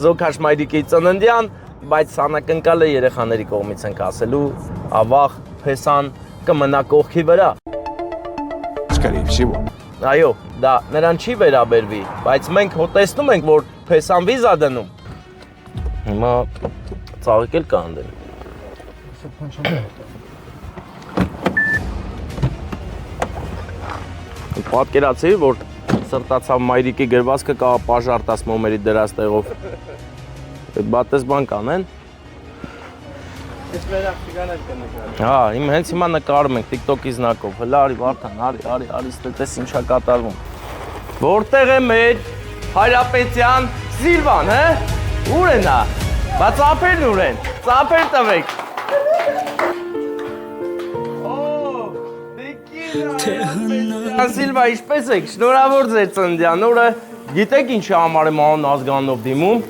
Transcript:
զոքաշ մայրիկի ծննդյան, բայց անակնկալ է երեխաների կողմից ենք ասելու, ավաղ փեսան կմնա կողքի վրա։ Скорее всего. Այո, դա նրան չի վերաբերվի, բայց մենք հո տեսնում ենք, որ փեսան վիզա դնում։ Հիմա ծաղիկել կանդեն։ Պատկերացի, որ սրտացավ մայրիկի գրվածքը կա պաժարտաս մոմերի դրած տեղով։ Այդ բատես բան կանեն։ Ես վերավ ցիգաներ կնկարեմ։ Հա, հենց հիմա նկարում ենք TikTok-ի զնակով։ Հələ արի Վարդան, արի, ստես ինչա կատարվում։ Որտեղ է մեր Հայրապետյան Սիլվան, հա? Ուր է նա։ Բա ծափերն ուր են։ Ծափեր տվեք։ Սիլվա, ինչպես եք, շնորհավոր ձեր ծննդյան օրը, գիտեք ինչի համար եմ անուն ազգանով դիմում,